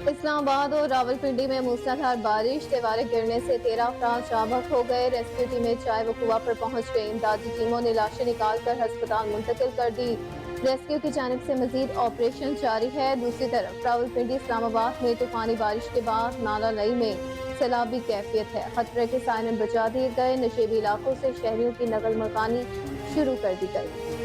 اسلام آباد اور راولپنڈی میں موسلادھار بارش، دیواریں گرنے سے 13 افراد جاں ہو گئے۔ ریسکیو ٹیمیں چائے وقوع پر پہنچ گئی۔ امدادی ٹیموں نے لاشیں نکال کر ہسپتال منتقل کر دی۔ ریسکیو کی جانب سے مزید آپریشن جاری ہے۔ دوسری طرف راولپنڈی اسلام آباد میں طوفانی بارش کے بعد نالہ نئی میں سیلابی کیفیت ہے۔ خطرے کے سائرن بجا دیے گئے۔ نشیبی علاقوں سے شہریوں کی نقل مکانی شروع کر دی گئی۔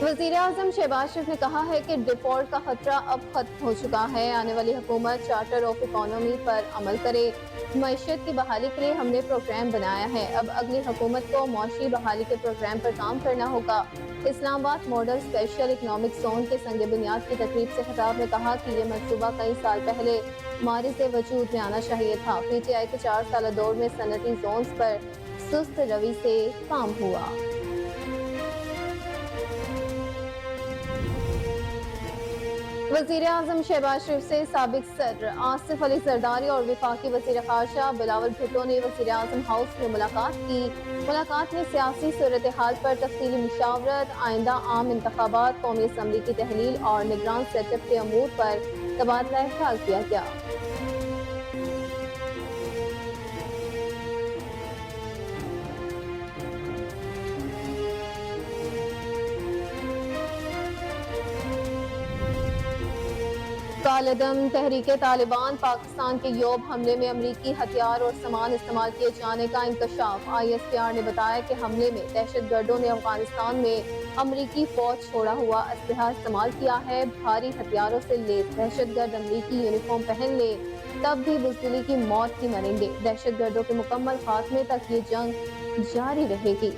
وزیراعظم شہباز شریف نے کہا ہے کہ ڈیفالٹ کا خطرہ اب ختم ہو چکا ہے۔ آنے والی حکومت چارٹر آف اکانومی پر عمل کرے۔ معیشت کی بحالی کے لیے ہم نے پروگرام بنایا ہے۔ اب اگلی حکومت کو معاشی بحالی کے پروگرام پر کام کرنا ہوگا۔ اسلام آباد ماڈل اسپیشل اکنامک زون کے سنگ بنیاد کی تقریب سے خطاب میں کہا کہ یہ منصوبہ کئی سال پہلے مارز وجود میں آنا چاہیے تھا۔ پی ٹی آئی کے 4 سالہ دور میں صنعتی زونز پر سست روی سے کام ہوا۔ وزیراعظم شہباز شریف سے سابق صدر آصف علی زرداری اور وفاقی وزیر خارجہ بلاول بھٹو نے وزیراعظم ہاؤس میں ملاقات کی۔ ملاقات میں سیاسی صورتحال پر تفصیلی مشاورت، آئندہ عام انتخابات، قومی اسمبلی کی تحلیل اور نگران سیٹ اپ کے امور پر تبادلہ خیال کیا گیا۔ کالعدم تحریک طالبان پاکستان کے یوب حملے میں امریکی ہتھیار اور سامان استعمال کیے جانے کا انکشاف۔ آئی ایس پی آر نے بتایا کہ حملے میں دہشت گردوں نے افغانستان میں امریکی فوج چھوڑا ہوا اسلحہ استعمال کیا ہے۔ بھاری ہتھیاروں سے لیس دہشت گرد امریکی یونیفارم پہن لے تب بھی بزدلی کی موت ہی مریں گے۔ دہشت گردوں کے مکمل خاتمے تک یہ جنگ جاری رہے گی۔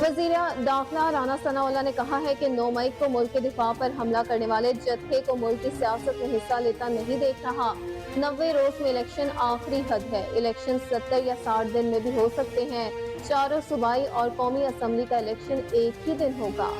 وزیر داخلہ رانا ثناءاللہ نے کہا ہے کہ 9 مئی کو ملک کے دفاع پر حملہ کرنے والے جتھے کو ملک کی سیاست میں حصہ لیتا نہیں دیکھ رہا۔ 90 روز میں الیکشن آخری حد ہے۔ الیکشن 70 یا 60 دن میں بھی ہو سکتے ہیں۔ چاروں صوبائی اور قومی اسمبلی کا الیکشن ایک ہی دن ہوگا۔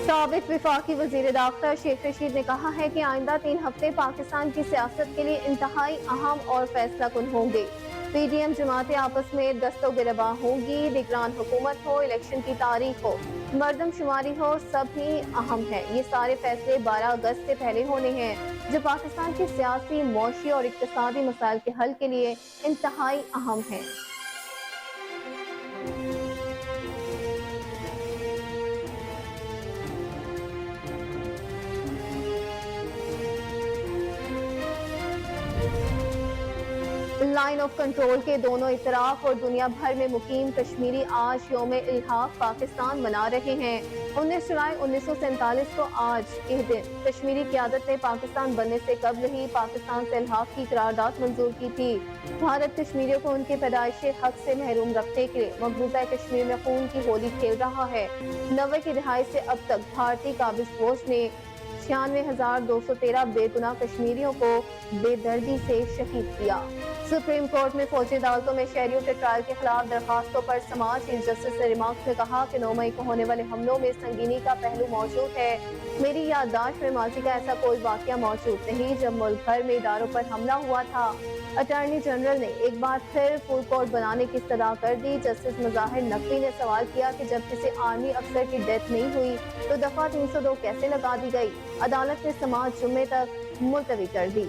سابق وفاقی وزیر داخلہ شیخ رشید نے کہا ہے کہ آئندہ 3 ہفتے پاکستان کی سیاست کے لیے انتہائی اہم اور فیصلہ کن ہوں گے۔ پی ڈی ایم جماعتیں آپس میں دست و گریباں ہوں گی۔ نگران حکومت ہو، الیکشن کی تاریخ ہو، مردم شماری ہو، سب ہی اہم ہے۔ یہ سارے فیصلے 12 اگست سے پہلے ہونے ہیں جو پاکستان کے سیاسی، معاشی اور اقتصادی مسائل کے حل کے لیے انتہائی اہم ہیں۔ لائن آف کنٹرول کے دونوں اطراف اور دنیا بھر میں مقیم کشمیری آج یوم الحاق پاکستان منا رہے ہیں۔ 19 جولائی 1947 کو آج کے دن کشمیری قیادت نے پاکستان بننے سے قبل ہی پاکستان سے الحاق کی قرارداد منظور کی تھی۔ بھارت کشمیریوں کو ان کے پیدائشی حق سے محروم رکھنے کے لیے مقبوضہ کشمیر میں خون کی ہولی کھیل رہا ہے۔ 90 کی دہائی سے اب تک بھارتی قابض فوج نے 96,213 بے گناہ کشمیریوں کو بے دردی سے شہید کیا۔ سپریم کورٹ میں فوجی عدالتوں میں شہریوں کے ٹرائل کے خلاف درخواستوں پر سماعت۔ چیف جسٹس نے ریمارکس میں کہا کہ 9 مئی کو ہونے والے حملوں میں سنگینی کا پہلو موجود ہے۔ میری یادداشت میں ماضی کا ایسا کوئی واقعہ موجود نہیں جب ملک بھر میں اداروں پر حملہ ہوا تھا۔ اٹارنی جنرل نے ایک بار پھر فل کورٹ بنانے کی استدعا کر دی۔ جسٹس مظاہر نقوی نے سوال کیا کہ جب کسی آرمی افسر کی ڈیتھ نہیں ہوئی تو دفعہ 302 کیسے لگا دی گئی؟ عدالت نے سماعت جمعے تک ملتوی کر دی۔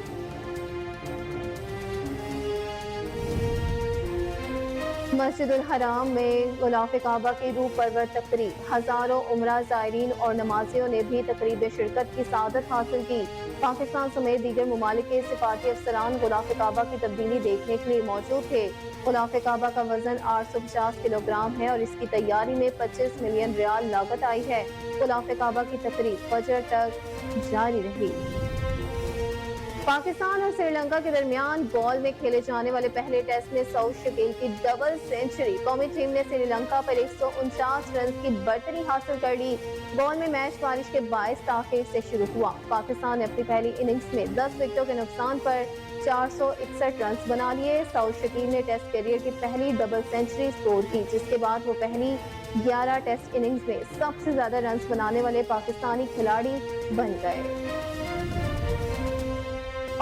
مسجد الحرام میں غلاف کعبہ کی روح پرور تقریب۔ ہزاروں عمرہ زائرین اور نمازیوں نے بھی تقریب شرکت کی سعادت حاصل کی۔ پاکستان سمیت دیگر ممالک کے سفارتی افسران غلاف کعبہ کی تبدیلی دیکھنے کے لیے موجود تھے۔ غلاف کعبہ کا وزن 850 کلو گرام ہے اور اس کی تیاری میں 25 ملین ریال لاگت آئی ہے۔ غلاف کعبہ کی تقریب فجر تک جاری رہی۔ पाकिस्तान और श्रीलंका के दरमियान बॉल में खेले जाने वाले पहले टेस्ट में सऊद शकील की डबल सेंचुरी। कौमी टीम ने श्रीलंका पर 149 रन की बढ़तरी हासिल कर ली। बॉल में मैच बारिश के बायस ताखीर से शुरू हुआ। पाकिस्तान ने अपनी पहली इनिंग्स में 10 विकेटों के नुकसान पर 461 रन बना लिए। सऊद शकील ने टेस्ट करियर की पहली डबल सेंचुरी स्कोर की, जिसके बाद वो पहली 11 टेस्ट इनिंग्स में सबसे ज्यादा रन बनाने वाले पाकिस्तानी खिलाड़ी बन गए।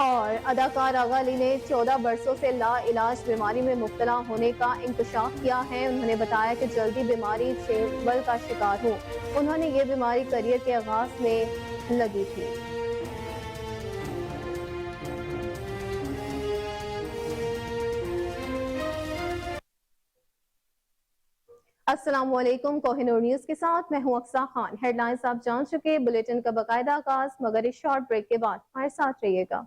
और अदाकार आगा अली ने 14 बरसों से लाइलाज बीमारी में मुब्तला होने का इंकशाफ किया है। उन्होंने बताया कि जल्दी बीमारी चेबल का शिकार हूँ। उन्होंने ये बीमारी करियर के आगाज में लगी थी। अस्सलाम वालेकुम, कोहिनूर न्यूज के साथ मैं हूं अक्सा खान। हेडलाइंस आप जान चुके, बुलेटिन का बाकायदा आगाज मगर इस शॉर्ट ब्रेक के बाद हमारे साथ रहिएगा।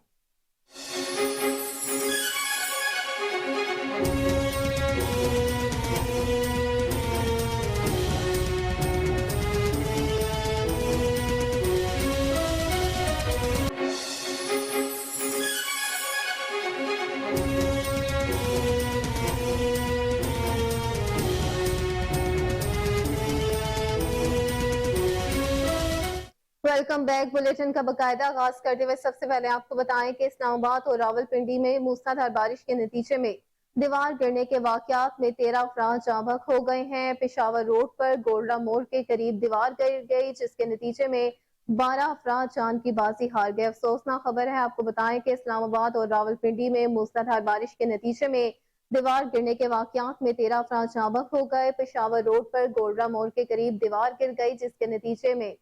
Welcome back. बुलेटिन का बाकायदा आगाज करते हुए सबसे पहले आपको बताएं कि इस्लामाबाद और रावलपिंडी में मूसलाधार बारिश के नतीजे में दीवार गिरने के वाकयात में 13 अफराद जाँ बहक हो गए हैं। पेशावर रोड पर गोल्डा मोड़ के करीब दीवार गिर गई, जिसके नतीजे में 12 अफराद जान की बाजी हार गए। अफसोसनाक खबर है, आपको बताएं कि इस्लामाबाद और रावलपिंडी में मूसलाधार बारिश के नतीजे में दीवार गिरने के वाकयात में 13 अफराद जाँ बहक हो गए। पेशावर रोड पर गोल्डा मोड़ के करीब दीवार गिर गई, जिसके नतीजे में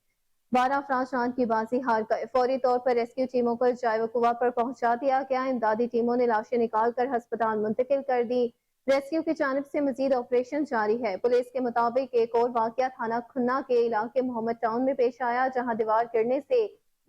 12 अफराद जान की बाजी हार गए। फौरी तौर पर रेस्क्यू टीमों को जाए वकुआ पर पहुंचा दिया गया। इमदादी टीमों ने लाशें निकाल कर अस्पताल मुंतकिल कर दी। रेस्क्यू की जानिब से मजीद ऑपरेशन जारी है। पुलिस के मुताबिक एक और वाकया थाना खुन्ना के इलाके मोहम्मद टाउन में पेश आया, जहां दीवार गिरने से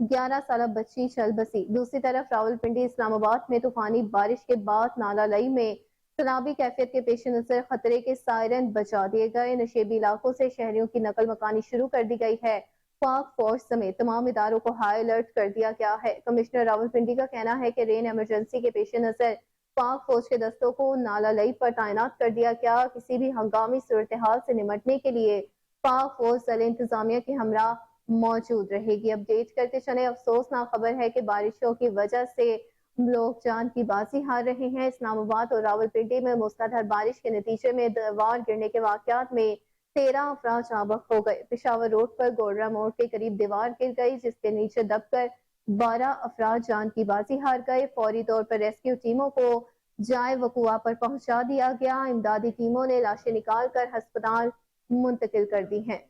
11 साल बच्ची चल बसी। दूसरी तरफ रावलपिंडी इस्लामाबाद में तूफानी बारिश के बाद नाला लई में सैलाबी कैफियत के पेश नजर खतरे के सायरन बचा दिए गए। नशेबी इलाकों से शहरियों की नकल मकानी शुरू कर दी गई है। पाक फौज समेत तमाम इदारों को हाई अलर्ट कर दिया गया है। कमिश्नर रावलपिंडी का कहना है कि रेन इमरजेंसी के पेश नजर पाक फौज के दस्तों को नाला लई पर तैनात कर दिया गया। किसी भी हंगामी सूरत हाल से निमटने के लिए पाक फौज ज़िला इंतजामिया के हमरा मौजूद रहेगी। अपडेट करते चले, अफसोसनाक खबर है कि बारिशों की वजह से लोग जान की बाजी हार रहे हैं। इस्लामाबाद और रावलपिंडी में मूसलाधार बारिश के नतीजे में दीवार गिरने के वाकयात में 13 अफराद जाँ बहक हो गए। पेशावर रोड पर गोल्डा मोड़ के करीब दीवार गिर गई, जिसके नीचे दबकर 12 अफराद जान की बाजी हार गए। फौरी तौर पर रेस्क्यू टीमों को जाए वकुआ पर पहुंचा दिया गया। इमदादी टीमों ने लाशें निकाल कर अस्पताल मुंतकिल कर दी हैं।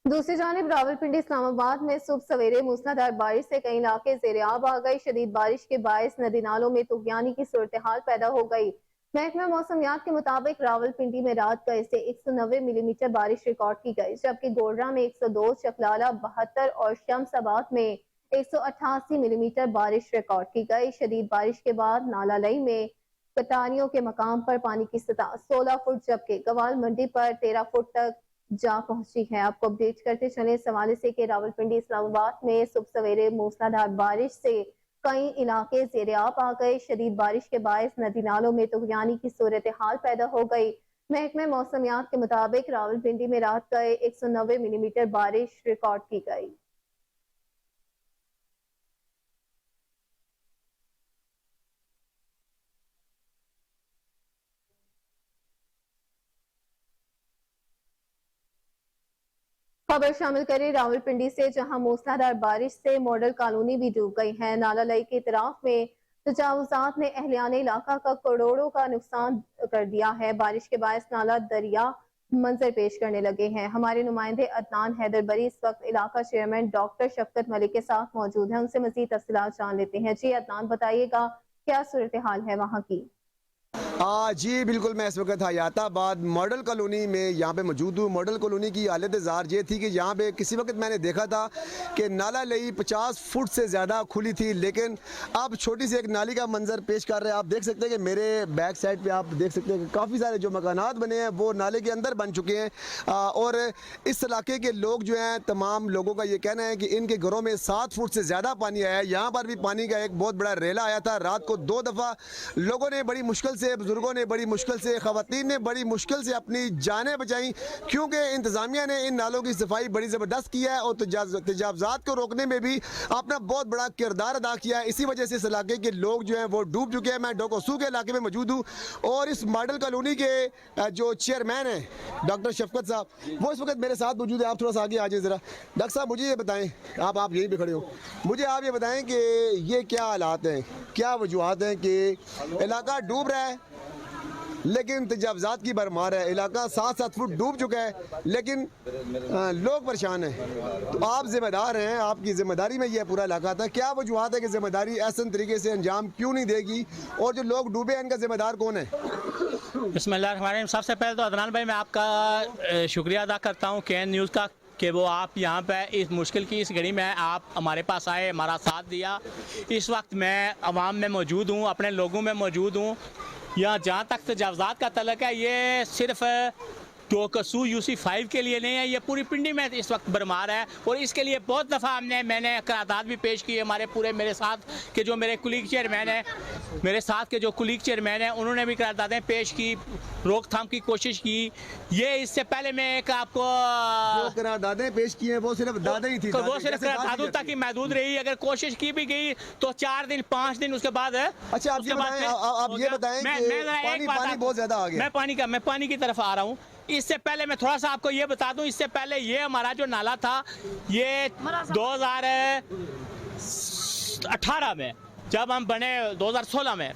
दूसरी जानिब रावलपिंडी इस्लामाबाद में सुबह सवेरे मूसलाधार बारिश से कई इलाके ज़ेर-ए-आब आ गए। शदीद बारिश के बायस नदी नालों में तुगयानी की सूरत हाल पैदा हो गई। महकमा मौसमियात के मुताबिक रावलपिंडी में रात गए से 190 मिलीमीटर बारिश रिकॉर्ड की गई, जबकि गोल्डा में 102, चकलाला 72 और शमसाबाद में 188 मिलीमीटर बारिश रिकॉर्ड की गई। शदीद बारिश के बाद नाला लई में कटारियों के मकाम पर पानी की सतह 16 फुट, जबकि गवाल मंडी पर 13 फुट तक जा पहुंची है। आपको अपडेट करते चले इस हवाले से कि रावलपिंडी इस्लामाबाद में सुबह सवेरे मूसलाधार बारिश से कई इलाके ज़ेर-ए-आब आ गए। शदीद बारिश के बायस नदी नालों में तुगयानी की सूरत हाल पैदा हो गई। महकमे मौसमियात के मुताबिक रावलपिंडी में रात गए 190 मिलीमीटर बारिश रिकॉर्ड की गई। खबर शामिल करें रावलपिंडी से, जहां मूसलाधार बारिश से मॉडल कॉलोनी भी डूब गई है। नाला लई के इतराफ में तजावुजात ने अहलियाने इलाका का करोड़ों का नुकसान कर दिया है। बारिश के बायस नाला दरिया मंजर पेश करने लगे हैं। हमारे नुमाइंदे अदनान हैदर बरी इस वक्त इलाका चेयरमैन डॉक्टर शफकत मलिक के साथ मौजूद हैं। उनसे मजीद तफसीलात जान लेते हैं। जी अदनान, बताइएगा क्या सूरत हाल है वहाँ की? جی بالکل، میں اس وقت حیات آباد ماڈل کالونی میں یہاں پہ موجود ہوں۔ ماڈل کالونی کی حالت زار یہ تھی کہ یہاں پہ کسی وقت میں نے دیکھا تھا کہ نالا لئی 50 فٹ سے زیادہ کھلی تھی، لیکن اب چھوٹی سی ایک نالی کا منظر پیش کر رہے ہیں۔ آپ دیکھ سکتے ہیں کہ میرے بیک سائڈ پہ آپ دیکھ سکتے ہیں کہ کافی سارے جو مکانات بنے ہیں وہ نالے کے اندر بن چکے ہیں، اور اس علاقے کے لوگ جو ہیں، تمام لوگوں کا یہ کہنا ہے کہ ان کے گھروں میں 7 فٹ سے زیادہ پانی آیا ہے۔ یہاں پر بھی پانی کا ایک بہت بڑا ریلا آیا تھا رات کو 2 دفعہ۔ لوگوں نے بڑی مشکل سے، بزرگوں نے بڑی مشکل سے، خواتین نے بڑی مشکل سے اپنی جانیں بچائیں، کیونکہ انتظامیہ نے ان نالوں کی صفائی بڑی زبردست کی ہے اور تجاوزات کو روکنے میں بھی اپنا بہت بڑا کردار ادا کیا ہے۔ اسی وجہ سے اس علاقے کے لوگ جو ہیں وہ ڈوب چکے ہیں۔ میں ڈوکوسو کے علاقے میں موجود ہوں اور اس ماڈل کالونی کے جو چیئرمین ہیں ڈاکٹر شفقت صاحب، وہ اس وقت میرے ساتھ موجود ہیں۔ آپ تھوڑا سا آگے آ جائیں ذرا۔ ڈاکٹر صاحب مجھے یہ بتائیں، آپ یہیں پہ کھڑے ہو، مجھے آپ یہ بتائیں کہ یہ کیا حالات ہیں، کیا وجوہات ہیں کہ علاقہ ڈوب رہا ہے لیکن تجاوزات کی بھرمار ہے، علاقہ 7 فٹ ڈوب چکا ہے لیکن لوگ پریشان ہیں؟ تو آپ ذمہ دار ہیں، آپ کی ذمہ داری میں یہ پورا علاقہ تھا، کیا وجوہات ہے کہ ذمہ داری ایسے طریقے سے انجام کیوں نہیں دے گی، اور جو لوگ ڈوبے ہیں ان کا ذمہ دار کون ہے؟ بسم اللہ الرحمن الرحیم۔ سب سے پہلے تو عدنان بھائی میں آپ کا شکریہ ادا کرتا ہوں KN نیوز کا کہ وہ آپ یہاں پہ اس مشکل کی اس گھڑی میں آپ ہمارے پاس آئے، ہمارا ساتھ دیا۔ اس وقت میں عوام میں موجود ہوں، اپنے لوگوں میں موجود ہوں۔ یہاں جہاں تک تجاوزات کا تعلق ہے، یہ صرف ڈوکوسو UC5 کے لیے نہیں ہے، یہ پوری پنڈی میں اس وقت برمار ہے، اور اس کے لیے بہت دفعہ میں نے قرارداد بھی پیش کی۔ ہمارے میرے ساتھ کے جو میرے کولیگ چیئرمین ہیں، میرے ساتھ کے جو کولیگ چیئرمین ہیں، انہوں نے بھی قراردادیں پیش کی، روک تھام کی کوشش کی۔ یہ اس سے پہلے میں ایک آپ کو جو قراردادیں پیش کی ہیں وہ صرف دادیں ہی تھی، وہ صرف قراردادوں تک ہی محدود رہی۔ اگر کوشش کی بھی گئی تو 4 دن 5 دن اس کے بعد اچھا آپ یہ بتائیں کہ پانی بہت زیادہ آ گیا۔ میں پانی کی طرف آ رہا ہوں۔ اس سے پہلے میں تھوڑا سا آپ کو یہ بتا دوں، اس سے پہلے یہ ہمارا جو نالا تھا، یہ 2018 میں جب ہم بنے، 2016 میں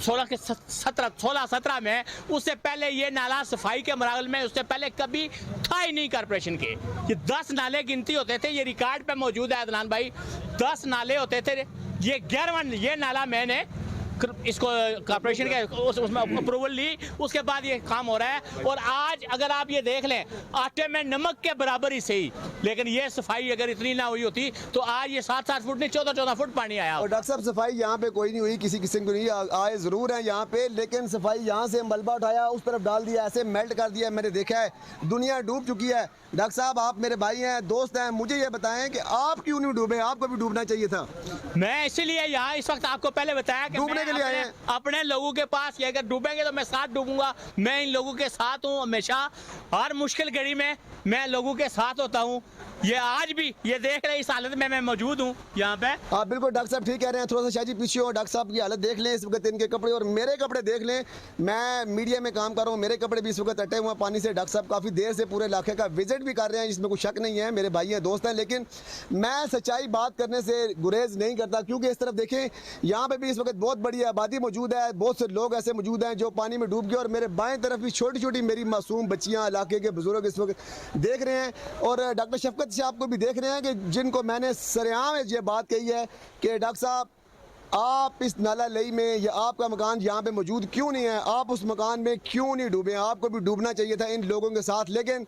16-17 میں، اس سے پہلے یہ نالا صفائی کے مراحل میں اس سے پہلے کبھی تھا ہی نہیں کارپوریشن کے۔ یہ 10 نالے گنتی ہوتے تھے، یہ ریکارڈ پہ موجود ہے عدنان بھائی، 10 نالے ہوتے تھے۔ یہ 11واں یہ نالا میں نے اس کو کارپوریشن کے اس میں اپروول لی، اس کے بعد یہ کام ہو رہا ہے۔ اور آج اگر آپ یہ دیکھ لیں، آٹے میں نمک کے برابر ہی صحیح، لیکن یہ صفائی اگر اتنی نہ ہوئی ہوتی تو آج یہ 7 فٹ نہیں 14 فٹ پانی آیا۔ اور ڈاکٹر صاحب صفائی یہاں پہ کوئی نہیں ہوئی، کسی قسم کی نہیں آئے ضرور ہیں یہاں پہ، لیکن صفائی یہاں سے ملبہ اٹھایا اس طرف ڈال دیا، ایسے میلٹ کر دیا۔ میں نے دیکھا ہے دنیا ڈوب چکی ہے۔ ڈاکٹر صاحب آپ میرے بھائی ہیں، دوست ہیں، مجھے یہ بتائیں کہ آپ کیوں نہیں ڈوبے؟ آپ کو بھی ڈوبنا چاہیے تھا۔ میں اسی لیے یہاں اس وقت آپ کو پہلے بتایا کہ ڈوبنے کے لیے آئے ہیں، اپنے لوگوں کے پاس، یہ اگر ڈوبیں گے تو میں ساتھ ڈوبوں گا۔ میں ان لوگوں کے ساتھ ہوں، ہمیشہ ہر مشکل گھڑی میں میں لوگوں کے ساتھ ہوتا ہوں۔ یہ آج بھی یہ دیکھ رہے اس حالت میں موجود ہوں یہاں پہ۔ آپ بالکل ڈاکٹر صاحب ٹھیک کہہ رہے ہیں، تھوڑا سا شاہ جی پیچھے ہو۔ ڈاکٹر صاحب کی حالت دیکھ لیں اس وقت، ان کے کپڑے اور میرے کپڑے دیکھ لیں۔ میں میڈیا میں کام کر رہا ہوں، میرے کپڑے بھی اس وقت اٹے ہوئے ہیں پانی سے۔ ڈاکٹر صاحب کافی دیر سے پورے علاقے کا وزٹ بھی کر رہے ہیں، اس میں کوئی شک نہیں ہے، میرے بھائی ہیں، دوست ہیں، لیکن میں سچائی بات کرنے سے گریز نہیں کرتا، کیونکہ اس طرف دیکھیں یہاں پہ بھی اس وقت بہت بڑی آبادی موجود ہے، بہت سے لوگ ایسے موجود ہیں جو پانی میں ڈوب گئے، اور میرے بائیں طرف بھی چھوٹی چھوٹی میری معصوم بچیاں، علاقے کے بزرگ اس وقت دیکھ رہے ہیں، اور ڈاکٹر شفقت صاحب کو بھی دیکھ رہے ہیں کہ جن کو میں نے سرعام یہ بات کہی ہے کہ ڈاکٹر صاحب آپ اس نالا لئی میں، یا آپ کا مکان یہاں پہ موجود کیوں نہیں ہے، آپ اس مکان میں کیوں نہیں ڈوبے ہیں؟ آپ کو بھی ڈوبنا چاہیے تھا ان لوگوں کے ساتھ۔ لیکن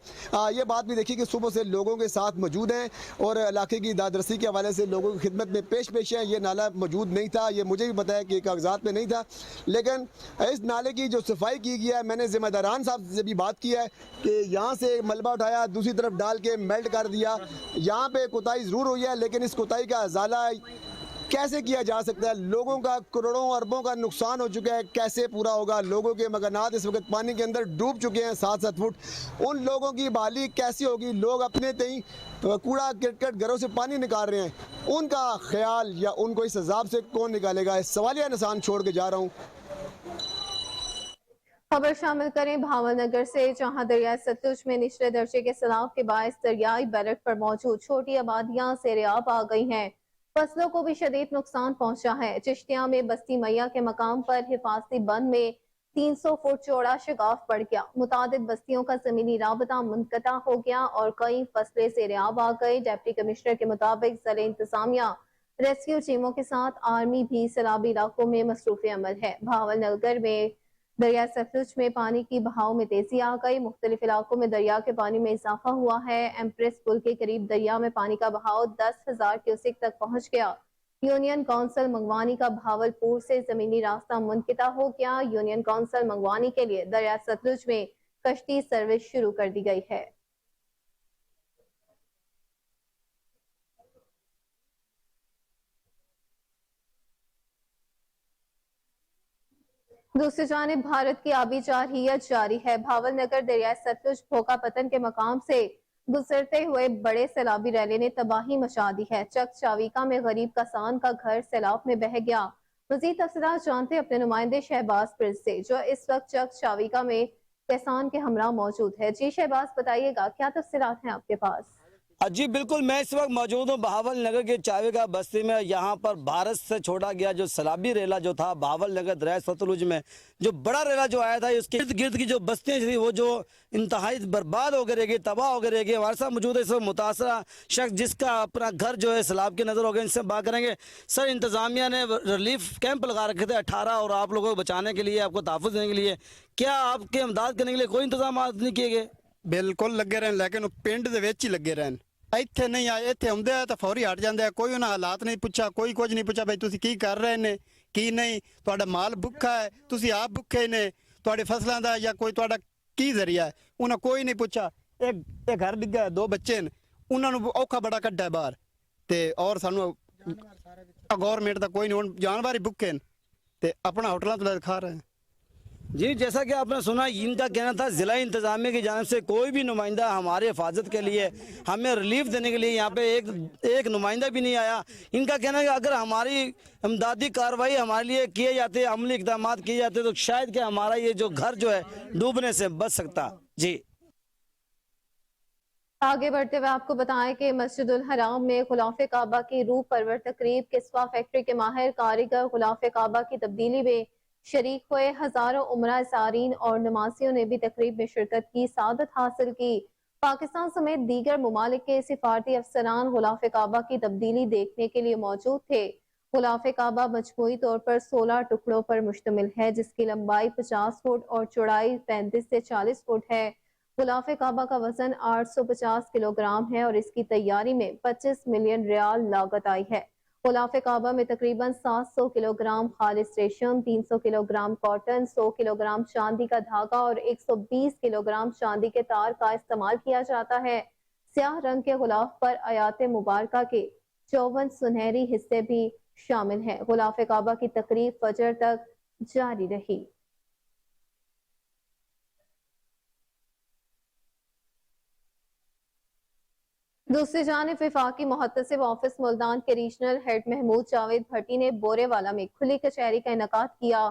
یہ بات بھی دیکھیے کہ صبح سے لوگوں کے ساتھ موجود ہیں اور علاقے کی دادرسی کے حوالے سے لوگوں کی خدمت میں پیش ہیں۔ یہ نالا موجود نہیں تھا، یہ مجھے بھی پتا ہے کہ کاغذات میں نہیں تھا، لیکن اس نالے کی جو صفائی کی گیا ہے، میں نے ذمہ داران صاحب سے بھی بات کی ہے کہ یہاں سے ملبہ اٹھایا، دوسری طرف ڈال کے میلٹ کر دیا۔ یہاں پہ کوتاہی ضرور ہوئی ہے، لیکن اس کوتاہی کا ازالہ کیسے کیا جا سکتا ہے؟ لوگوں کا کروڑوں اربوں کا نقصان ہو چکا ہے، کیسے پورا ہوگا؟ لوگوں کے مکانات اس وقت پانی کے اندر ڈوب چکے ہیں 7 فٹ، ان لوگوں کی بحالی کیسی ہوگی؟ لوگ اپنے تئیں کوڑا کرکٹ گھروں سے پانی نکال رہے ہیں، ان کا خیال یا ان کو اس عذاب سے کون نکالے گا؟ اس سوالیہ نشان چھوڑ کے جا رہا ہوں۔ خبر شامل کریں بھاول نگر سے، جہاں دریائے ستلج میں نچلے درجے کے سیلاب کے باعث دریائی بیلٹ پر موجود چھوٹی آبادیاں سیراب آ گئی ہیں، فصلوں کو بھی شدید نقصان پہنچا ہے۔ چشتیاں میں بستی میاں کے مقام پر حفاظتی بند میں 300 فٹ چوڑا شگاف پڑ گیا، متعدد بستیوں کا زمینی رابطہ منقطع ہو گیا اور کئی فصلیں سیراب آ گئی۔ ڈپٹی کمشنر کے مطابق ضلع انتظامیہ रेस्क्यू टीमों के साथ आर्मी भी सैलाबी इलाकों में मसरूफ अमल है। भावल नगर में दरिया सतलुज में पानी की बहाव में तेजी आ गई। मुख्तलिफ इलाकों में दरिया के पानी में इजाफा हुआ है। एम्प्रेस पुल के करीब दरिया में पानी का बहाव 10,000 क्यूसेक तक पहुंच गया। यूनियन काउंसिल मंगवानी का भावलपुर से जमीनी रास्ता मुनक़िता हो गया। यूनियन काउंसिल मंगवानी के लिए दरिया सतलुज में कश्ती सर्विस शुरू कर दी गई है। दूसरी जानिब भारत की आबी जारहियत जारी है। भावल नगर दरिया सतलुज भोका पतन के मकाम से गुजरते हुए बड़े सैलाबी रैली ने तबाही मचा दी है। चक चाविका में गरीब किसान का घर सैलाब में बह गया। मजीद तफसीलात जानते अपने नुमाइंदे शहबाज प्रिंस से, जो इस वक्त चक चाविका में किसान के हमरा मौजूद है। जी शहबाज, बताइएगा क्या तफसीलात हैं आपके पास? जी बिल्कुल, मैं इस वक्त मौजूद हूँ बहावल नगर के चावेगा बस्ती में। यहाँ पर भारत से छोड़ा गया जो सैलाबी रेला जो था बहावल नगर दरिया सतलुज में, जो बड़ा रेला जो आया था, उसके इर्द गिर्द की जो बस्तियाँ थी वो जो इंतहाई बर्बाद हो गई रहेगी, तबाह हो गई रहेगी। हमारे साथ मौजूद है इस वक्त मुतासरा शख्स जिसका अपना घर जो है सैलाब के नज़र हो गया। इनसे बात करेंगे। सर, इंतज़ामिया ने रिलीफ कैंप लगा रखे थे 18 और आप लोगों को बचाने के लिए, आपको तहफ़्फ़ुज़ देने के लिए, क्या आपके इमदाद करने के लिए कोई इंतजाम नहीं किए गए? बिल्कुल लगे रहन, लेकिन पिंड दे विच ही लगे रहन। ਇੱਥੇ ਨਹੀਂ ਆਏ, ਇੱਥੇ ਹੁੰਦੇ ਆ ਤਾਂ ਫੌਰੀ ਹਟ ਜਾਂਦੇ ਆ। ਕੋਈ ਉਹਨਾਂ ਹਾਲਾਤ ਨਹੀਂ ਪੁੱਛਾ, ਕੋਈ ਕੁਝ ਨਹੀਂ ਪੁੱਛਾ ਬਈ ਤੁਸੀਂ ਕੀ ਕਰ ਰਹੇ ਨੇ ਕੀ ਨਹੀਂ। ਤੁਹਾਡਾ ਮਾਲ ਭੁੱਖਾ ਹੈ, ਤੁਸੀਂ ਆਪ ਭੁੱਖੇ ਨੇ, ਤੁਹਾਡੇ ਫਸਲਾਂ ਦਾ ਜਾਂ ਕੋਈ ਤੁਹਾਡਾ ਕੀ ਜ਼ਰੀਆ ਹੈ, ਉਹਨਾਂ ਕੋਈ ਨਹੀਂ ਪੁੱਛਾ। ਇਹ ਘਰ ਡਿੱਗਾ, 2 ਬੱਚੇ ਨੇ, ਉਹਨਾਂ ਨੂੰ ਔਖਾ ਬੜਾ ਕੱਢਿਆ ਬਾਹਰ। ਤੇ ਔਰ ਸਾਨੂੰ ਗਵਰਨਮੈਂਟ ਦਾ ਕੋਈ ਨਹੀਂ, ਹੁਣ ਜਾਨਵਰ ਹੀ ਭੁੱਖੇ ਨੇ ਤੇ ਆਪਣਾ ਹੋਟਲਾਂ ਤੋਂ ਖਾ ਰਹੇ। जी, जैसा कि आपने सुना, इनका कहना था ज़िला इंतज़ामिया की जानिब से कोई भी नुमाइंदा हमारे हिफाजत के लिए, हमें रिलीफ देने के लिए यहाँ पे एक नुमाइंदा भी नहीं आया। इनका कहना है कि अगर हमारी इमदादी कार्रवाई हमारे लिए किए जाते, अमली इक़दाम किए जाते, तो शायद कि हमारा ये जो घर जो है डूबने से बच सकता। जी, आगे बढ़ते हुए आपको बताएं कि मस्जिदुल हराम में गुलाफ काबा की रूह परवर तकरीब, किस्वा फैक्ट्री के माहिर कारीगर गुलाफ काबा की तब्दीली में शरीक हुए। हजारों उमरा सारीन और नमाजियों ने भी तकरीब में शिरकत की, सादत हासिल की। पाकिस्तान समेत दीगर मुमालिक के सिफारती अफसरान गुलाफ काबा की तब्दीली देखने के लिए मौजूद थे। गुलाफ काबा मजमूई तौर पर 16 टुकड़ों पर मुश्तमिल है, जिसकी लंबाई 50 फुट और चौड़ाई 35 से 40 फुट है। गुलाफ काबा का वजन 850 किलोग्राम है और इसकी तैयारी में 25 मिलियन रियाल लागत आई है। गुलाफ काबा में तकरीबन 700 किलोग्राम खालिस रेशम, 300 किलोग्राम कॉटन, 100 किलोग्राम चांदी का धागा और 120 किलोग्राम चांदी के तार का इस्तेमाल किया जाता है। स्याह रंग के गुलाफ पर आयात मुबारका के 54 सुनहरी हिस्से भी शामिल हैं। गुलाफ काबा की तकरीब फजर तक जारी रही। दूसरी जानिब वफाकी मुहतसिब ऑफिस मुल्तान के रीजनल हेड महमूद जावेद भट्टी ने बोरेवाला में खुली कचहरी का इनेकाद किया।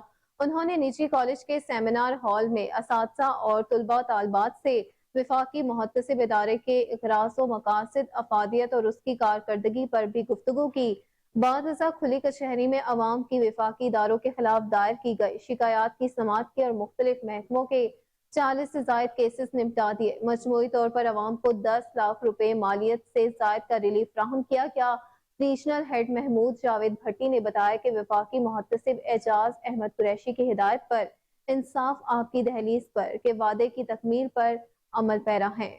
उन्होंने निजी कॉलेज के सेमिनार हॉल में असातिज़ा और तुलबा तालबात से वफाकी मुहतसिब इदारे के इक़राज़ व मकासद, अफादियत और उसकी कारकर्दगी पर भी गुफ्तगू की। बाद खुली कचहरी में अवाम की वफाकी इदारों के खिलाफ दायर की गई शिकायत की समाअत की और मुख्तलिफ महकमों के 40 से जायद केसेस निपटा दिए। मजमूई तौर पर अवाम को 10 लाख रुपए मालियत से जायद का रिलीफ फ्राहम किया गया। रीजनल हेड महमूद जावेद भट्टी ने बताया कि वफाकी मुहतसिब एजाज अहमद कुरैशी की हिदायत पर इंसाफ आपकी दहलीज पर के वादे की तकमील पर अमल पैरा है।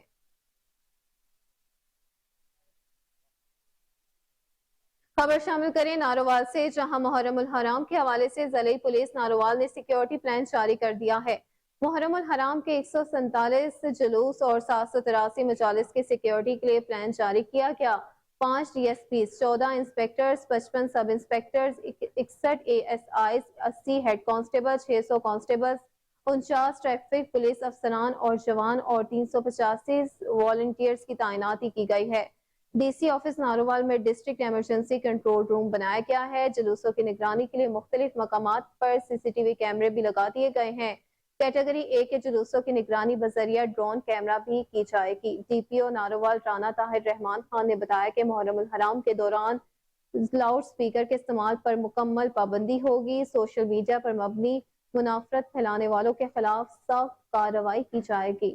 खबर शामिल करें नारोवाल से, जहां मुहर्रमुल हराम के हवाले से ज़िले पुलिस नारोवाल ने सिक्योरिटी प्लान जारी कर दिया है। मुहर्रमुल हराम के 147 जुलूस और 783 मजालिस की सिक्योरिटी के लिए प्लान जारी किया गया। 5 DSPs, 14 inspectors, 55 sub inspectors, 61 ASIs, 80 head constable, 600 constables, 49 traffic police अफसरान और जवान और 385 वॉलंटियर्स की तैनाती की गई है। DC ऑफिस नारोवाल में डिस्ट्रिक्ट इमरजेंसी कंट्रोल रूम बनाया गया है। जुलूसों की निगरानी के लिए मुख्तलिफ मकामात पर CCTV कैमरे भी लगा दिए गए हैं। कैटेगरी A के जुलूसों की निगरानी बजरिया ड्रोन कैमरा भी की जाएगी। DPO नारोवाल राना ताहिर रहमान खान ने बताया कि मुहर्रमुल हराम के दौरान लाउड स्पीकर के इस्तेमाल पर मुकम्मल पाबंदी होगी। सोशल मीडिया पर मबनी मुनाफरत फैलाने वालों के खिलाफ सख्त कार्रवाई की जाएगी।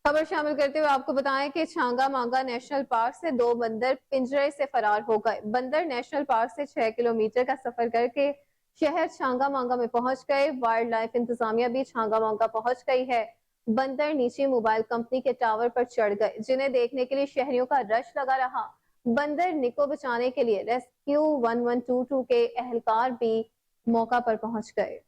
खबर शामिल करते हुए आपको बताएं कि छांगा मांगा नेशनल पार्क से 2 बंदर पिंजरे से फरार हो गए। बंदर नेशनल पार्क से 6 किलोमीटर का सफर करके शहर छांगा मांगा में पहुंच गए। वाइल्ड लाइफ इंतजामिया भी छांगा मांगा पहुंच गई है। बंदर नीचे मोबाइल कंपनी के टावर पर चढ़ गए, जिन्हें देखने के लिए शहरियों का रश लगा रहा। बंदर निको बचाने के लिए रेस्क्यू 1122 के एहलकार भी मौका पर पहुंच गए।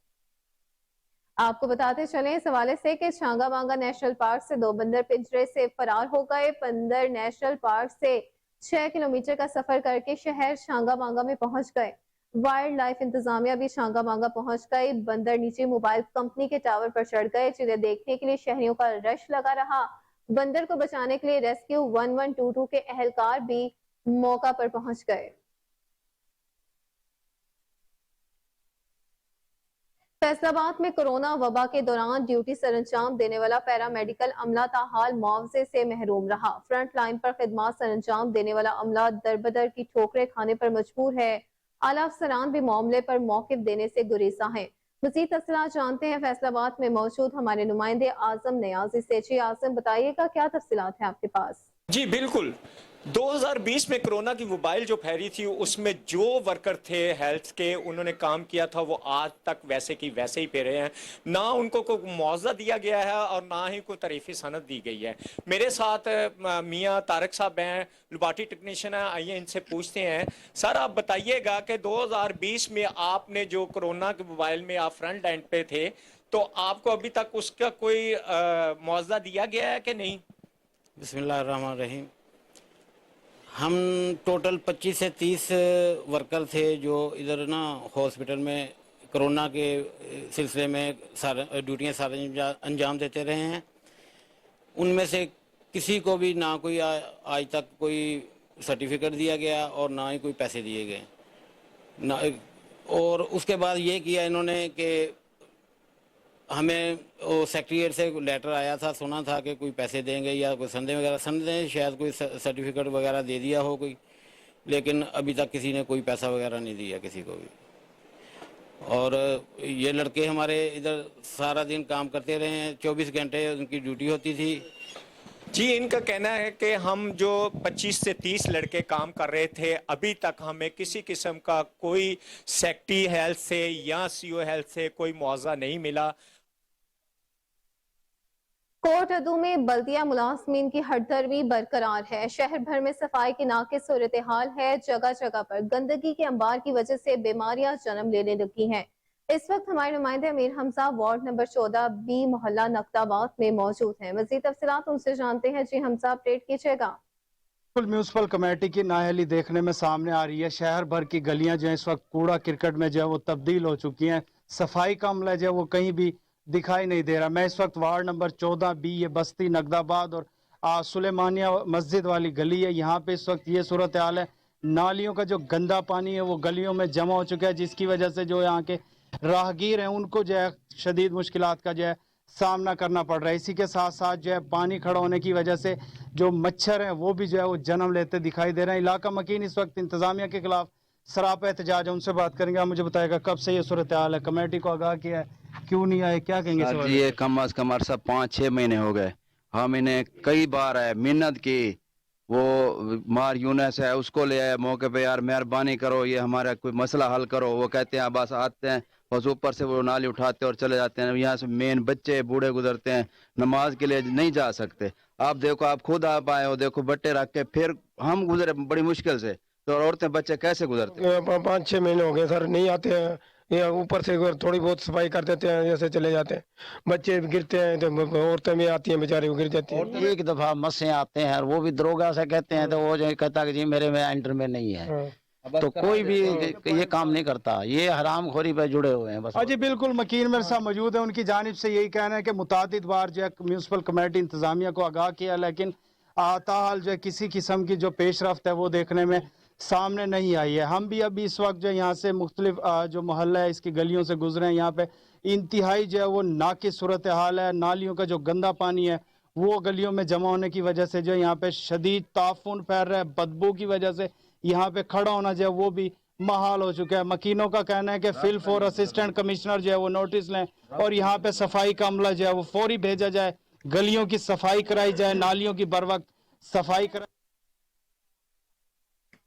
आपको बताते चलें इस हवाले से कि छांगा मांगा नेशनल पार्क से 2 बंदर पिंजरे से फरार हो गए। बंदर नेशनल पार्क से 6 किलोमीटर का सफर करके शहर छांगा मांगा में पहुंच गए। वाइल्ड लाइफ इंतजामिया भी छांगा मांगा पहुंच गई। बंदर नीचे मोबाइल कंपनी के टावर पर चढ़ गए, जिन्हें देखने के लिए शहरियों का रश लगा रहा। बंदर को बचाने के लिए रेस्क्यू 1122 के एहलकार भी मौका पर पहुंच गए। फैसलाबाद में कोरोना वबा के दौरान ड्यूटी सरंजाम देने वाला पैरामेडिकल अमला ताहाल मुआवजे से महरूम रहा। फ्रंट लाइन पर खिदमत सरंजाम देने वाला अमला दरबदर की ठोकरें खाने पर मजबूर है। आला अफसरान भी मामले पर मौकिफ देने से गुरेजा है। मजीद तफसीलात जानते हैं फैसलाबाद में मौजूद हमारे नुमाइंदे आजम नियाजी से। जी आजम, बताइएगा क्या तफसीलात है आपके पास? जी बिल्कुल, 2020 में कोरोना की वबाइल जो फैली थी उसमें जो वर्कर थे हेल्थ के, उन्होंने काम किया था वो आज तक वैसे की वैसे ही पे रहे हैं। ना उनको कोई मुआवजा दिया गया है और ना ही कोई तरीफी सनद दी गई है। मेरे साथ मियाँ तारक साहब हैं, लेबॉरेटरी टेक्नीशियन हैं। आइए इनसे पूछते हैं। सर आप बताइएगा कि 2020 में आपने जो कोरोना की वबाइल में आप फ्रंट लाइन पे थे, तो आपको अभी तक उसका कोई मुआवजा दिया गया है कि नहीं? बिस्मिल्लाहिर्रहमानिर्रहीम। हम टोटल 25 से 30 वर्कर थे जो इधर ना हॉस्पिटल में कोरोना के सिलसिले में ड्यूटियाँ सारे अंजाम देते रहे हैं। उनमें से किसी को भी ना कोई आज तक कोई सर्टिफिकेट दिया गया और ना ही कोई पैसे दिए गए ना। और उसके बाद ये किया इन्होंने कि हमें वो सेक्रेटरीट से लेटर आया था, सुना था कि कोई पैसे देंगे या कोई संदे वगैरह, संदे शायद कोई सर्टिफिकेट वगैरह दे दिया हो कोई, लेकिन अभी तक किसी ने कोई पैसा वगैरह नहीं दिया किसी को भी। और ये लड़के हमारे इधर सारा दिन काम करते रहे हैं, 24 घंटे उनकी ड्यूटी होती थी। जी, इनका कहना है कि हम जो 25 से 30 लड़के काम कर रहे थे, अभी तक हमें किसी किस्म का कोई सेक्रेटरी हेल्थ से या सीओ हेल्थ से कोई मुआवजा नहीं मिला। कोट अदू में बल्दिया मुलाजमीन की हड़दर्मी बरकरार है। शहर भर में सफाई की नाकिस सूरत हाल है। जगह जगह पर गंदगी के अंबार की वजह से बीमारियां जन्म लेने लगी हैं। इस वक्त हमारे नुमाइंदे Amir Hamza ward number 14 B मोहल्ला नक्ताबाद में मौजूद हैं। मजीद तफसीलात उनसे जानते हैं। जी हमजा, अपडेट कीजिएगा। म्यूनसिपल कमेटी की नाअहली देखने में सामने आ रही है। शहर भर की गलियां जो है इस वक्त कूड़ा क्रिकेट में जो है वो तब्दील हो चुकी हैं। सफाई का अमला जो है वो कहीं भी दिखाई नहीं दे रहा। मैं इस वक्त वार्ड नंबर 14 बी, ये बस्ती नगदाबाद और सुलेमानिया मस्जिद वाली गली है। यहाँ पे इस वक्त ये सूरत हाल है। नालियों का जो गंदा पानी है वो गलियों में जमा हो चुका है, जिसकी वजह से जो यहाँ के राहगीर हैं उनको जो है शदीद मुश्किलात का जो है सामना करना पड़ रहा है। इसी के साथ साथ जो है पानी खड़ा होने की वजह से जो मच्छर हैं वो भी जो है वो जन्म लेते दिखाई दे रहे हैं। इलाका मकीन इस वक्त इंतजामिया के खिलाफ सरापा एहतजाज है। उनसे बात करेंगे। आप मुझे बताएगा कब से ये सूरत हाल है? कमेटी को आगाह किया है, क्यों नहीं आए, क्या कहेंगे? सर जी, ये कम अज कम अरसा 5-6 महीने हो गए। हम इन्हें कई बार है मिन्नत की, वो मार यूनस है उसको ले आए मौके पे, यार मेहरबानी करो ये हमारा कोई मसला हल करो। वो कहते हैं बस आते हैं, बस ऊपर से वो नाली उठाते और चले जाते हैं। यहाँ से मेन बच्चे बूढ़े गुजरते हैं, नमाज के लिए नहीं जा सकते। आप देखो, आप खुद आप आए हो, देखो बट्टे रख के फिर हम गुजरे बड़ी मुश्किल से, तो औरतें बच्चे कैसे गुजरते हैं? 5-6 महीने हो गए सर, नहीं आते हैं। ये ऊपर से थोड़ी बहुत सफाई कर देते हैं, जैसे चले जाते हैं। बच्चे गिरते हैं तो औरतें भी आती हैं, बेचारी वो गिर जाती हैं। एक दफा मस्से आते हैं और वो भी दरोगा से कहते हैं, तो वो जो कहता है कि जी मेरे में एंटर में नहीं है, तो कोई भी ये काम नहीं करता। ये हरामखोरी पे जुड़े हुए हैं बस। जी बिल्कुल, मकीन मेरे साथ मौजूद है। उनकी जानिब से यही कहना है कि मुतादिद बार जो है म्यूनसिपल कमेटी इंतजामिया को आगाह किया, लेकिन ताहाल जो है किसी किस्म की जो पेशरफ्त है वो देखने में सामने नहीं आई है। हम भी अभी इस वक्त जो यहाँ से मुख्तलिफ जो मोहल्ला है इसकी गलियों से गुजरे हैं। यहाँ पे इंतहाई जो है वो नाकिस सूरत हाल है। नालियों का जो गंदा पानी है वो गलियों में जमा होने की वजह से जो यहाँ पे शदीद ताफुन फैल रहा है। बदबू की वजह से यहाँ पे खड़ा होना जो है वो भी महाल हो चुका है। मकीनों का कहना है कि फिल फॉर असिस्टेंट कमिश्नर जो है वो नोटिस लें और यहाँ पे सफाई का अमला जो है वो फौरी भेजा जाए। गलियों की सफाई कराई जाए, नालियों की बर वक्त सफाई कराई।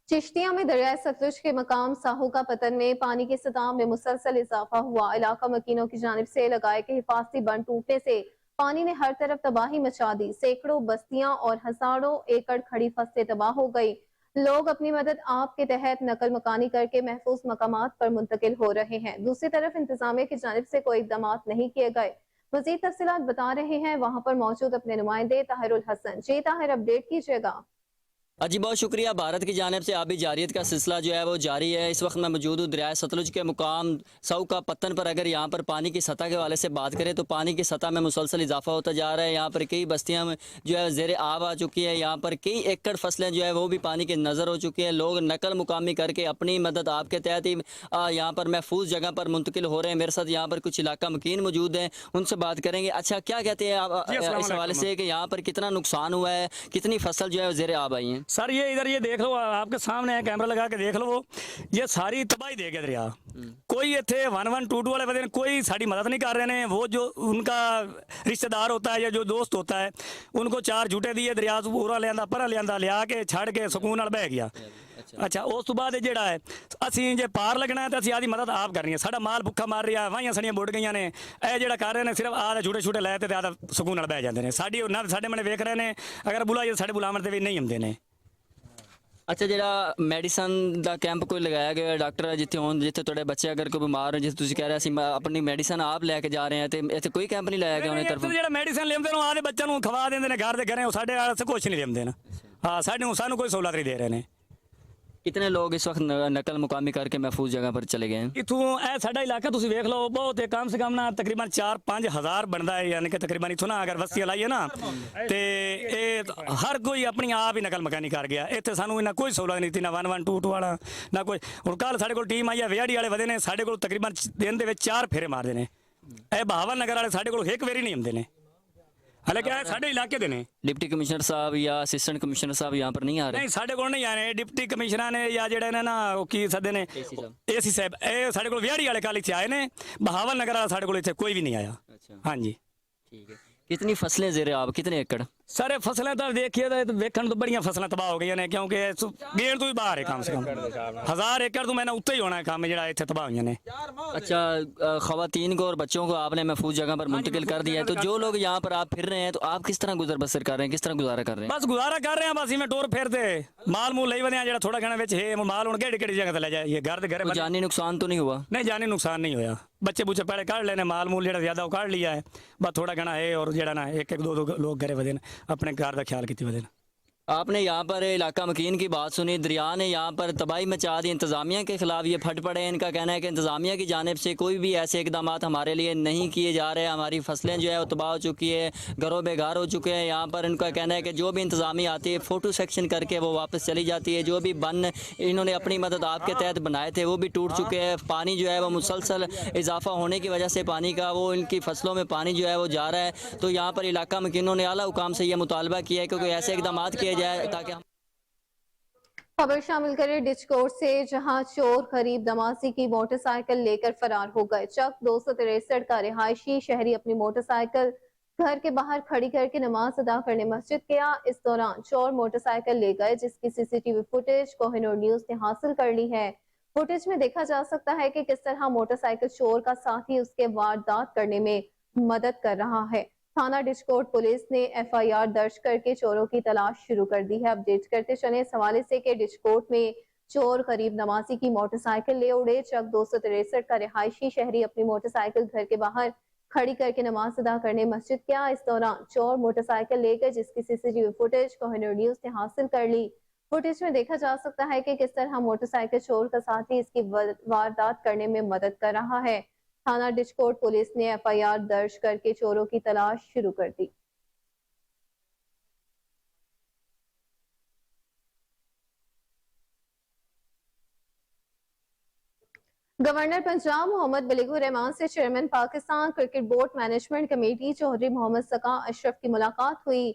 चिश्तिया में दरिया सतलुज के मकाम साहू का पतन में पानी की सतह में मुसलसल इजाफा हुआ। इलाका मकीनों की जानिब से लगाए के हिफाजती बंद टूटने से पानी ने हर तरफ तबाही मचा दी। सैकड़ों बस्तियां और हजारों एकड़ खड़ी फसलें तबाह हो गई। लोग अपनी मदद आप के तहत नकल मकानी करके महफूज मकामात पर मुंतकिल हो रहे हैं। दूसरी तरफ इंतजामिया की जानिब से कोई इकदाम नहीं किए गए। मजीद तफसीलात बता रहे हैं वहां पर मौजूद अपने नुमाइंदे ताहिरुल हसन। जी ताहिर, अपडेट कीजिएगा। जी बहुत शुक्रिया। भारत की जानिब से आबी जारियत का सिलसिला जो है वो जारी है। इस वक्त मैं मौजूद हूँ दरिया सतलुज के मुकाम साहू का पत्तन पर। अगर यहाँ पर पानी की सतह के हवाले से बात करें तो पानी की सतह में मुसलसल इजाफा होता जा रहा है। यहाँ पर कई बस्तियाँ जो है ज़ेर आब आ चुकी है। यहाँ पर कई एकड़ फसलें जो है वो भी पानी के नज़र हो चुकी हैं। लोग नकल मुकामी करके अपनी मदद आपके तहत ही यहाँ पर महफूज जगह पर मुंतकिल हो रहे हैं। मेरे साथ यहाँ पर कुछ इलाका मकीन मौजूद हैं, उनसे बात करेंगे। अच्छा, क्या कहते हैं आप इस हवाले से कि यहाँ पर कितना नुकसान हुआ है, कितनी फसल जो है ज़ेर आब आई है? सर ये इधर ये देख लो, आपके सामने है, कैमरा लगा के देख लो, वो ये सारी तबाही दे गया दरिया। कोई इतने 1122 वाले बंदे कोई साड़ी मदद नहीं कर रहे हैं। वो जो उनका रिश्तेदार होता है या जो दोस्त होता है उनको 4 झूठे दिए, दरिया पूरा लिया परा लिया के छड़ के सुकून नाल बह गया। अच्छा, उस तो बाद ਜਿਹੜਾ ਹੈ ਅਸੀਂ ਜੇ ਪਾਰ ਲੱਗਣਾ ਹੈ ਤਾਂ ਅਸੀਂ ਆਦੀ ਮਦਦ ਆਪ ਕਰਨੀ ਹੈ। ਸਾਡਾ ਮਾਲ ਭੁੱਖਾ ਮਾਰ ਰਿਹਾ, ਵਾਹੀਆਂ ਸੜੀਆਂ ਬੁੱਢ ਗਈਆਂ ਨੇ। ਇਹ ਜਿਹੜਾ ਕਰ ਰਹੇ ਨੇ ਸਿਰਫ ਆਹ ਛੋਟੇ ਛੋਟੇ ਲੈ ਤੇ ਆਹ ਸਕੂਨ ਨਾਲ ਬਹਿ ਜਾਂਦੇ ਨੇ। ਸਾਡੀ ਉਹਨਾਂ ਸਾਡੇ ਮਨੇ ਵੇਖ ਰਹੇ ਨੇ, ਅਗਰ ਬੁਲਾਈਏ ਸਾਡੇ ਬੁਲਾਵਣ ਤੇ ਵੀ ਨਹੀਂ ਆਉਂਦੇ ਨੇ। अच्छा, ਜਿਹੜਾ ਮੈਡੀਸਨ ਦਾ ਕੈਂਪ ਕੋਈ ਲਗਾਇਆ ਗਿਆ ਡਾਕਟਰ ਜਿੱਥੇ ਤੁਹਾਡੇ ਬੱਚੇ ਅਗਰ ਕੋਈ ਬਿਮਾਰ ਹੋ, ਜਿਵੇਂ ਤੁਸੀਂ ਕਹਿ ਰਹੇ ਸੀ ਆਪਣੀ ਮੈਡੀਸਨ ਆਪ ਲੈ ਕੇ ਜਾ ਰਹੇ ਆ, ਤੇ ਇੱਥੇ ਕੋਈ ਕੈਂਪ ਨਹੀਂ ਲਾਇਆ ਗਿਆ ਉਹਨਾਂ ਤਰਫੋਂ? ਜਿਹੜਾ ਮੈਡੀਸਨ ਲਿਆਉਂਦੇ ਨੇ ਆਦੇ ਬੱਚਿਆਂ ਨੂੰ ਖਵਾ ਦਿੰਦੇ ਨੇ ਘਰ ਦੇ ਘਰੇ, ਸਾਡੇ ਵਾਸਤੇ ਕੁਝ ਨਹੀਂ ਲਿਆਉਂਦੇ ਨੇ। ਹਾਂ, ਸਾਨੂੰ ਕੋਈ ਸਹੂਲਤ ਨਹੀਂ ਦੇ ਰਹੇ ਨੇ। कितने लोग इस वक्त नकल मुकामी करके महफूज जगह पर चले गए हैं? इतों साडा इलाका तुम वेख लो, बहुत कम से कम ना तकरीबन 4-5 हज़ार बनता है। यानी कि तकरीबन इतों ना अगर बस्तियां लाइए ना तो हर कोई अपनी आप ही नकल मकानी कर गया। इतने सानू इन्ना कोई सहूलत नहीं थी, ना 1122 वाला ना कोई। हुण कल साडे कोल टीम आई है, विहाड़ी वाले वधे ने, साडे कोल तकरीबन दिन दे विच 4 फेरे मारदे ने। ये बहावल नगर वाले साडे कोल एक वेरी नहीं आउंदे ने, हालांकि साडे इलाके दे ने। डिप्टी कमिश्नर साहब या असिस्टेंट कमिश्नर साहब यहाँ पर नहीं आ रहे? नहीं, साडे कोल नहीं आए। डिप्टी कमिश्नर ने या जेड़े ने ना की सदे ने एसी साहब, ये साडे कोल विहाड़ी वाले कल इत्थे आए ने। बहावल नगर वाला साडे कोल इत्थे कोई भी नहीं आया। हाँ जी, ठीक है। कितनी फसलें ज़ेरे आब, कितने एकड़? सारे फसलें तो देखिए तो वेखण तो बड़ियां फसलें तबाह हो गई ने, क्योंकि गेड़ तो भी बाहर है। कम से कम 1000 एकड़ तो मैंने उत्ते ही होना है काम जिहड़ा इत्थे तबाह हुई ने। अच्छा, ख़वातीन को और बच्चों को आपने महफूज जगह पर मुंतकिल कर दिया है, तो जो लोग यहाँ पर आप फिर रहे हैं तो आप किस तरह गुजर बसर कर रहे हैं, किस तरह गुजारा कर रहे हैं? बस गुजारा कर रहे हैं, बस इवें टोर फेरते माल मूल लई वधे जेड़ा थोड़ा घना विच है माल हुण केड़ी जगह ते ले जाइए, घर दे घरे। जानी नुकसान तो नहीं हुआ? नहीं, जानी नुकसान नहीं होया। बच्चे बुच्चे पहले काट लेने, माल मूल जेड़ा ज्यादा वो काट लिया है, बस थोड़ा घना है। और जेड़ा ना एक दो लोग घरे वधे अपने घर का ख्याल कीते वधे। आपने यहाँ पर इलाका मकीन की बात सुनी, दरिया ने यहाँ पर तबाही मचा दी। इंतज़ामिया के खिलाफ ये फट पड़े हैं। इनका कहना है कि इंतज़ामिया की जानिब से कोई भी ऐसे इकदाम हमारे लिए नहीं किए जा रहे हैं। हमारी फसलें जो है वो तबाह हो चुकी है, घरों बेघर हो चुके हैं। यहाँ पर इनका कहना है कि जो भी इंतज़ामिया आती है फ़ोटो सेक्शन करके वो वापस चली जाती है। जो भी बन इन्होंने अपनी मदद आपके तहत बनाए थे वो भी टूट चुके हैं। पानी जो है वो मुसलसल इजाफा होने की वजह से पानी का वो इनकी फसलों में पानी जो है वो जा रहा है। तो यहाँ पर इलाका मकीनों ने आला हुकाम से यह मुतालबा किया है क्योंकि ऐसे इकदाम किए जाए ताकि हम। खबर शामिल करें डिचकोट से, जहां चोर करीब नमाजी की मोटरसाइकिल लेकर फरार हो गए। चक 263 का रिहायशी शहरी अपनी मोटरसाइकिल घर के बाहर खड़ी करके नमाज अदा करने मस्जिद गया। इस दौरान चोर मोटरसाइकिल ले गए, जिसकी सीसीटीवी फुटेज कोहिनूर न्यूज ने हासिल कर ली है। फुटेज में देखा जा सकता है कि किस तरह मोटरसाइकिल चोर का साथी उसके वारदात करने में मदद कर रहा है। थाना डिचकोट पुलिस ने FIR दर्ज करके चोरों की तलाश शुरू कर दी है। अपडेट करते चले इस हवाले से कि डिचकोट में चोर करीब नमाजी की मोटरसाइकिल ले उड़े। चक 263 का रिहायशी शहरी अपनी मोटरसाइकिल घर के बाहर खड़ी करके नमाज अदा करने मस्जिद गया। इस दौरान चोर मोटरसाइकिल ले गए, जिसकी सीसीटीवी फुटेज कोहिनूर न्यूज ने हासिल कर ली। फुटेज में देखा जा सकता है कि किस तरह मोटरसाइकिल चोर का साथी इसकी वारदात करने में मदद कर रहा है। थाना डिचकोट पुलिस ने FIR दर्ज करके चोरों की तलाश शुरू कर दी। गवर्नर पंजाब मोहम्मद बलीगुर रहमान से chairman Pakistan cricket board management committee Chaudhry Mohammad Zaka Ashraf की मुलाकात हुई।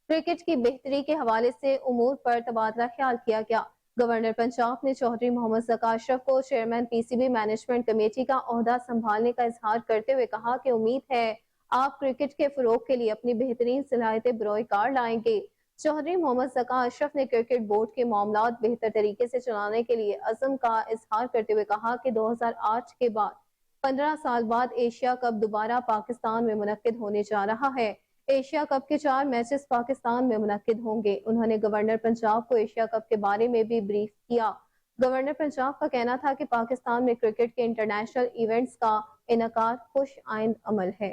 क्रिकेट की बेहतरी के हवाले से उमूर पर तबादला ख्याल किया गया। गवर्नर पंजाब ने चौधरी मोहम्मद सका अशरफ को चेयरमैन PCB मैनेजमेंट कमेटी का ओहदा संभालने का इजहार करते हुए कहा कि उम्मीद है आप क्रिकेट के फरोग के लिए अपनी बेहतरीन सलाहियतें बरोए कार लाएंगे। चौधरी मोहम्मद ज़का अशरफ ने क्रिकेट बोर्ड के मामलात बेहतर तरीके से चलाने के लिए अज़म का इजहार करते हुए कहा कि 2008 के बाद 15 साल बाद एशिया कप दोबारा पाकिस्तान में मुनक्किद होने जा रहा है। एशिया कप के 4 मैचेस पाकिस्तान में मुनक्किद होंगे। उन्होंने गवर्नर पंजाब को एशिया कप के बारे में भी ब्रीफ किया। गवर्नर पंजाब का कहना था कि पाकिस्तान में क्रिकेट के इंटरनेशनल इवेंट्स का इनकार खुश आइंद अमल है।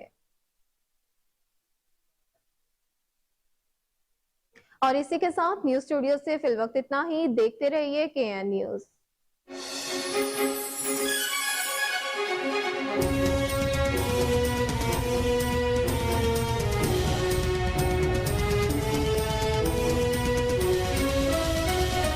और इसी के साथ न्यूज स्टूडियो से फिल वक्त इतना ही। देखते रहिए KN न्यूज।